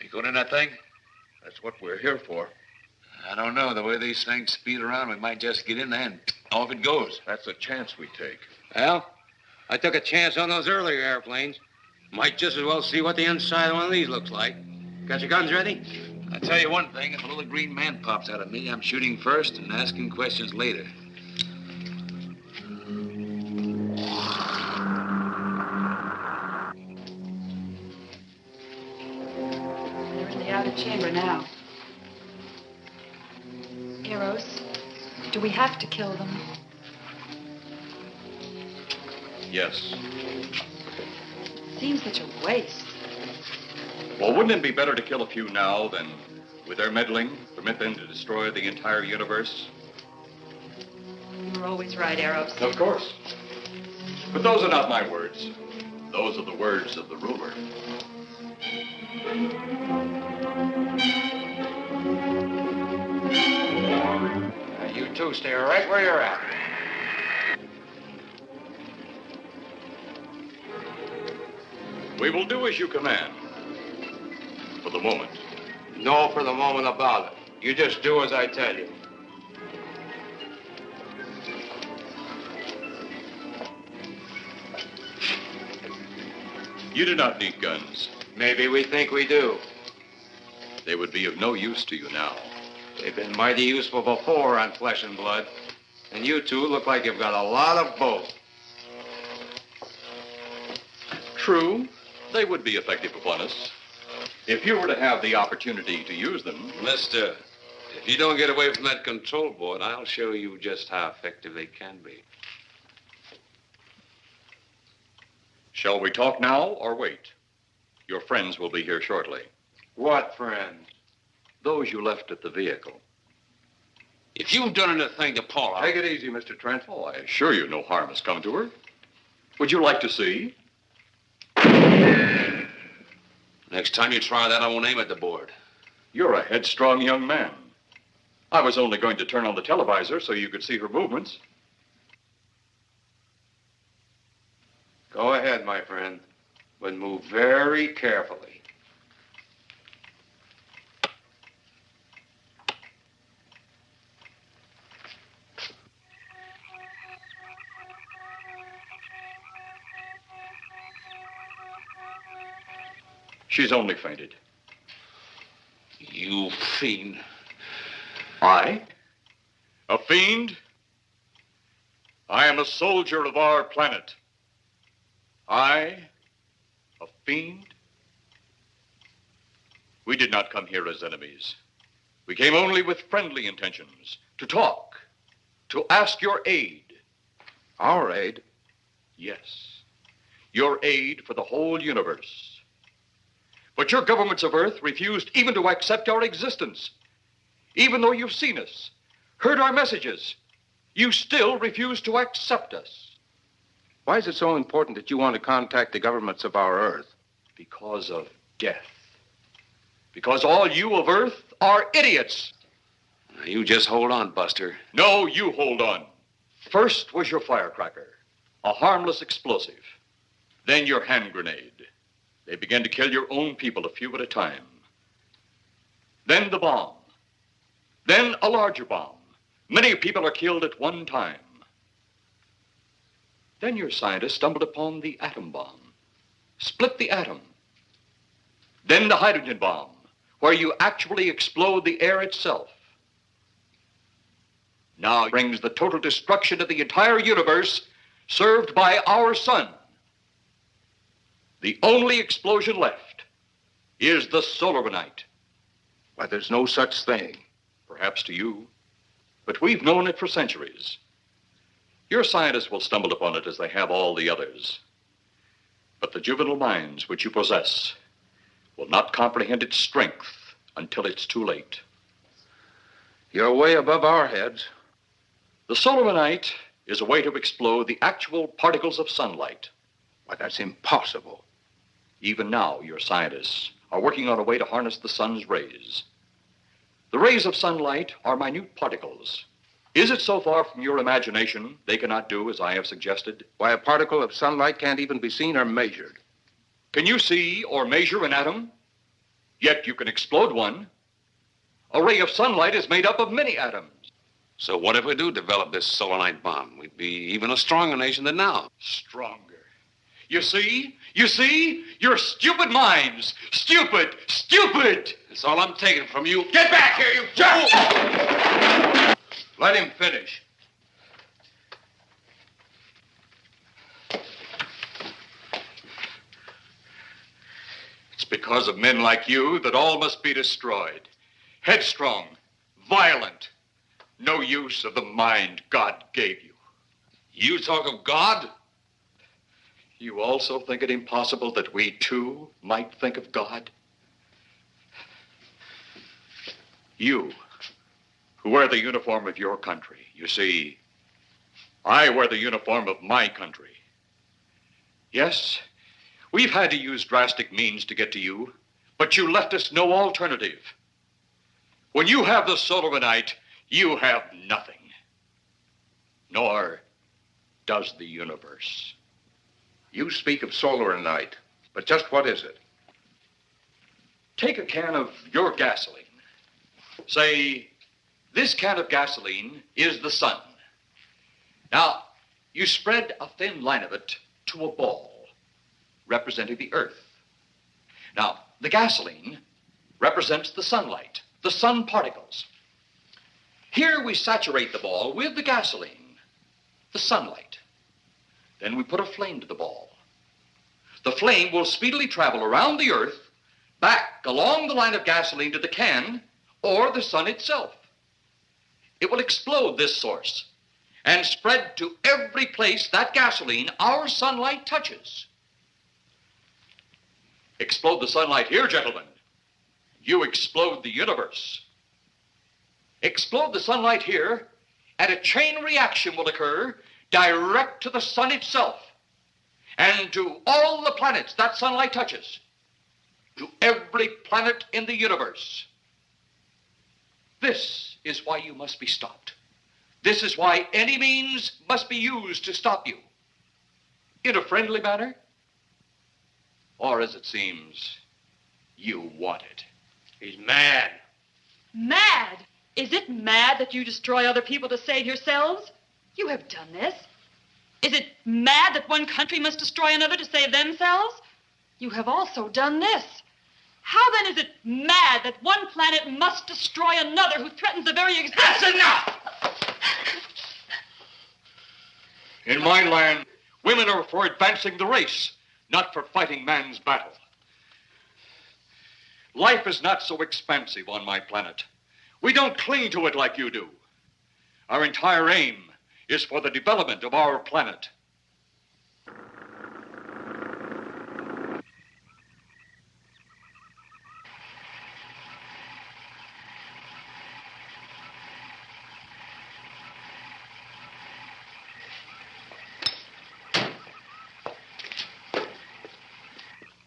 You going in that thing? That's what we're here for. I don't know. The way these things speed around, we might just get in there and off it goes. That's a chance we take. Well, I took a chance on those earlier airplanes. Might just as well see what the inside of one of these looks like. Got your guns ready? I'll tell you one thing. If a little green man pops out of me, I'm shooting first and asking questions later. They're in the outer chamber now. Eros, do we have to kill them? Yes. Seems such a waste. Well, wouldn't it be better to kill a few now than, with their meddling, permit them to destroy the entire universe? You're always right, Eros. Of course. But those are not my words. Those are the words of the ruler. You two stay right where you're at. We will do as you command. For the moment. No for the moment about it. You just do as I tell you. You do not need guns. Maybe we think we do. They would be of no use to you now. They've been mighty useful before on flesh and blood. And you two look like you've got a lot of both. True, they would be effective upon us. If you were to have the opportunity to use them. Mister, if you don't get away from that control board, I'll show you just how effective they can be. Shall we talk now or wait? Your friends will be here shortly. What friends? Those you left at the vehicle. If you've done anything to Paula... Take it easy, Mr. Trent. Oh, I assure you no harm has come to her. Would you like to see? Next time you try that, I won't aim at the board. You're a headstrong young man. I was only going to turn on the televisor so you could see her movements. Go ahead, my friend, but move very carefully. She's only fainted. You fiend. I? A fiend? I am a soldier of our planet. I? A fiend? We did not come here as enemies. We came only with friendly intentions, to talk, to ask your aid. Our aid? Yes, your aid for the whole universe. But your governments of Earth refused even to accept our existence. Even though you've seen us, heard our messages, you still refuse to accept us. Why is it so important that you want to contact the governments of our Earth? Because of death. Because all you of Earth are idiots. Now, you just hold on, Buster. No, you hold on. First was your firecracker, a harmless explosive. Then your hand grenade. They began to kill your own people a few at a time. Then the bomb. Then a larger bomb. Many people are killed at one time. Then your scientists stumbled upon the atom bomb. split the atom. Then the hydrogen bomb, where you actually explode the air itself. Now brings the total destruction of the entire universe served by our sun. The only explosion left is the Solobonite. Why, there's no such thing. Perhaps to you, but we've known it for centuries. Your scientists will stumble upon it as they have all the others. But the juvenile minds which you possess will not comprehend its strength until it's too late. You're way above our heads. The Solobonite is a way to explode the actual particles of sunlight. Why, that's impossible. Even now, your scientists are working on a way to harness the sun's rays. The rays of sunlight are minute particles. Is it so far from your imagination they cannot do as I have suggested? Why, a particle of sunlight can't even be seen or measured. Can you see or measure an atom? Yet you can explode one. A ray of sunlight is made up of many atoms. So what if we do develop this Solonite bomb? We'd be even a stronger nation than now. Stronger. You see? Your stupid minds. Stupid! That's all I'm taking from you. Get back here, you fool! Let him finish. It's because of men like you that all must be destroyed. Headstrong, violent, no use of the mind God gave you. You talk of God? You also think it impossible that we, too, might think of God? You, who wear the uniform of your country. You see, I wear the uniform of my country. Yes, we've had to use drastic means to get to you, but you left us no alternative. When you have the Solobonite, you have nothing. Nor does the universe. You speak of Solobonite, but just what is it? Take a can of your gasoline. Say, this can of gasoline is the sun. Now, you spread a thin line of it to a ball, representing the earth. Now, the gasoline represents the sunlight, the sun particles. Here we saturate the ball with the gasoline, the sunlight. Then we put a flame to the ball. The flame will speedily travel around the earth, back along the line of gasoline to the can, or the sun itself. It will explode this source and spread to every place that gasoline, our sunlight, touches. Explode the sunlight here, gentlemen. You explode the universe. Explode the sunlight here, and a chain reaction will occur direct to the sun itself and to all the planets that sunlight touches, to every planet in the universe. This is why you must be stopped. This is why any means must be used to stop you. In a friendly manner, or as it seems, you want it. He's mad. Mad? Is it mad that you destroy other people to save yourselves? You have done this. Is it mad that one country must destroy another to save themselves? You have also done this. How then is it mad that one planet must destroy another who threatens the very existence? That's enough! In my land, women are for advancing the race, not for fighting man's battle. Life is not so expansive on my planet. We don't cling to it like you do. Our entire aim is for the development of our planet.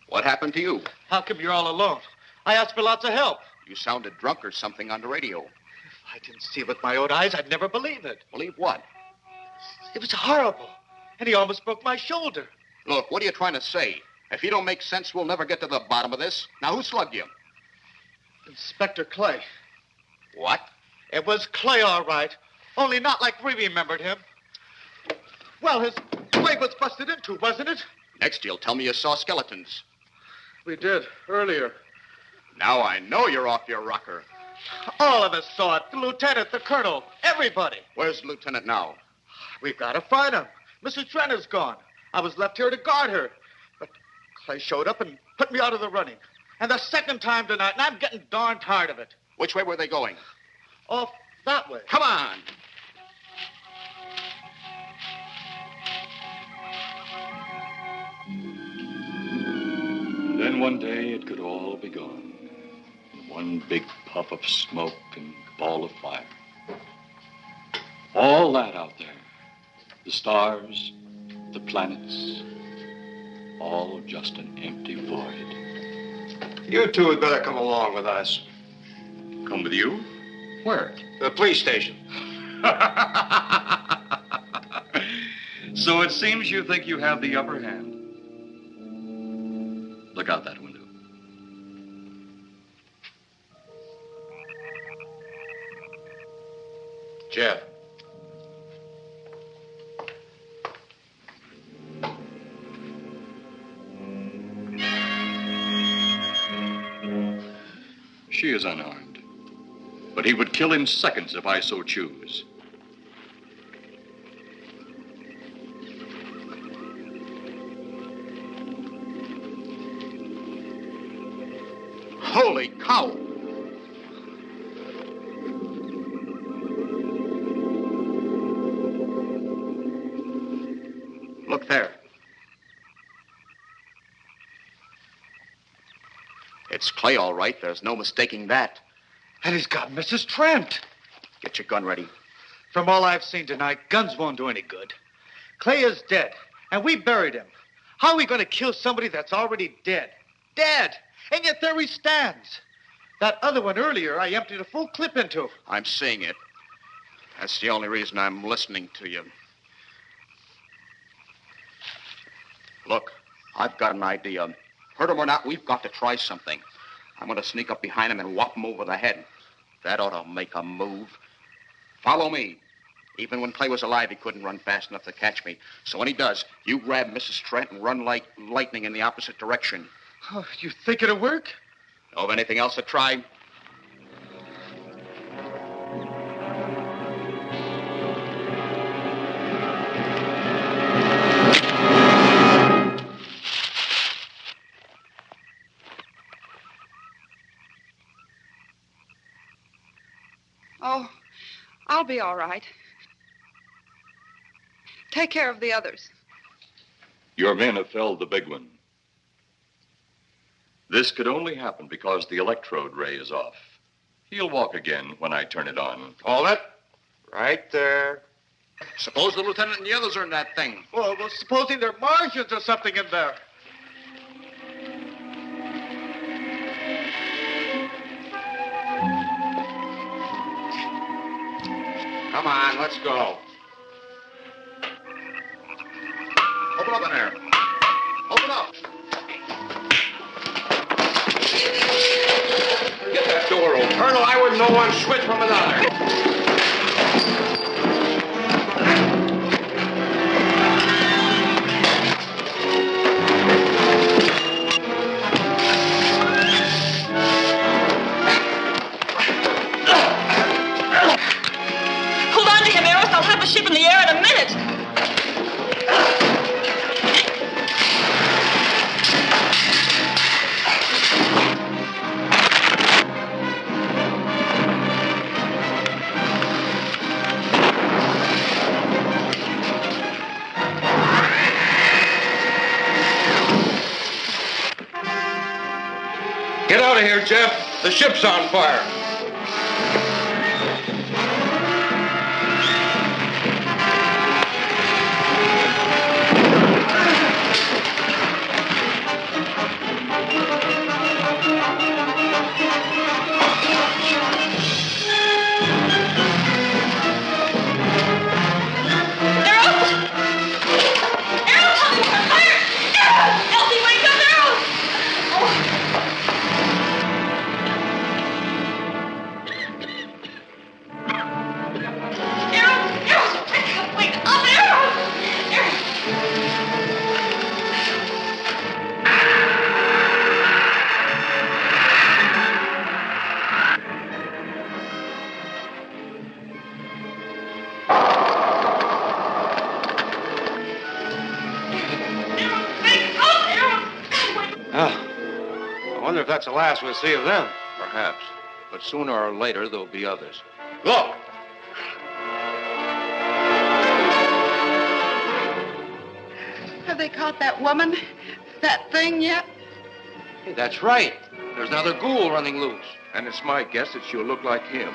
What happened to you? How come you're all alone? I asked for lots of help. You sounded drunk or something on the radio. If I didn't see it with my own eyes, I'd never believe it. Believe what? It was horrible. And he almost broke my shoulder. Look, what are you trying to say? If you don't make sense, we'll never get to the bottom of this. Now, who slugged you? Inspector Clay. What? It was Clay, all right. Only not like we remembered him. Well, his leg was busted into, wasn't it? Next, you'll tell me you saw skeletons. We did, earlier. Now I know you're off your rocker. All of us saw it. The lieutenant, the colonel, everybody. Where's the lieutenant now? We've got to find him. Mrs. Trent is gone. I was left here to guard her. But Clay showed up and put me out of the running. And the second time tonight, and I'm getting darn tired of it. Which way were they going? Off that way. Come on. Then one day it could all be gone. In one big puff of smoke and ball of fire. All that out there. The stars, the planets, all just an empty void. You two had better come along with us. Come with you? Where? The police station. So it seems you think you have the upper hand. Look out that window. Jeff. She is unarmed. But he would kill in seconds if I so choose. Holy cow! Look there. It's Clay, all right. There's no mistaking that. And he's got Mrs. Trent. Get your gun ready. From all I've seen tonight, guns won't do any good. Clay is dead, and we buried him. How are we going to kill somebody that's already dead? Dead! And yet there he stands. That other one earlier, I emptied a full clip into. I'm seeing it. That's the only reason I'm listening to you. Look, I've got an idea. Hurt him or not, we've got to try something. I'm going to sneak up behind him and whop him over the head. That ought to make a move. Follow me. Even when Clay was alive, he couldn't run fast enough to catch me. So when he does, you grab Mrs. Trent and run like lightning in the opposite direction. Oh, you think it'll work? Know of anything else to try? Oh, I'll be all right. Take care of the others. Your men have felled the big one. This could only happen because the electrode ray is off. He'll walk again when I turn it on. Hold it. Right there. Suppose the lieutenant and the others are in that thing. Well, supposing they're Martians or something in there. Come on, let's go. Open up in there. Open up. Get that door open. Colonel, I wouldn't know one switch from another. Hold on to him, Eros. I'll have the ship in the air in a minute. Get out of here, Jeff. The ship's on fire. wonder if that's the last we'll see of them. Perhaps. But sooner or later, there'll be others. Look! Have they caught that woman? That thing yet? Hey, that's right. There's another ghoul running loose. And it's my guess that she'll look like him.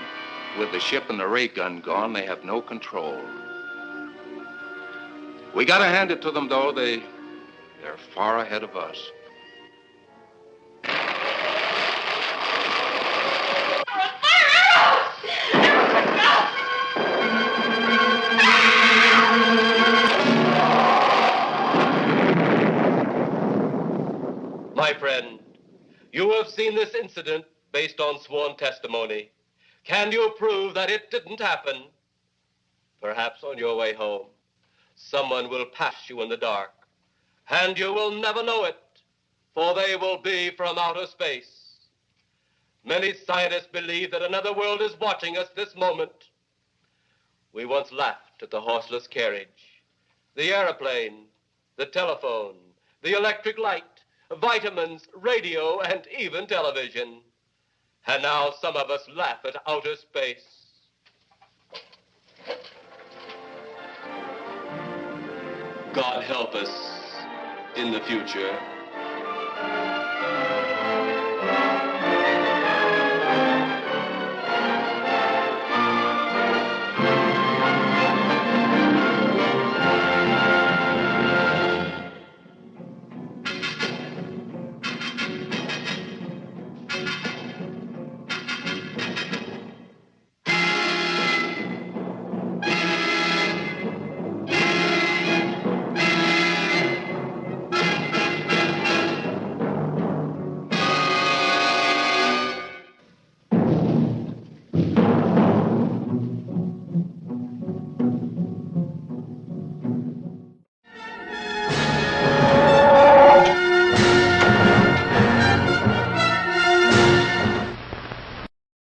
With the ship and the ray gun gone, they have no control. We gotta hand it to them, though. They're far ahead of us. My friend, you have seen this incident based on sworn testimony. Can you prove that it didn't happen? Perhaps on your way home, someone will pass you in the dark, and you will never know it, for they will be from outer space. Many scientists believe that another world is watching us this moment. We once laughed at the horseless carriage, the airplane, the telephone, the electric light, vitamins, radio, and even television. And now some of us laugh at outer space. God help us in the future.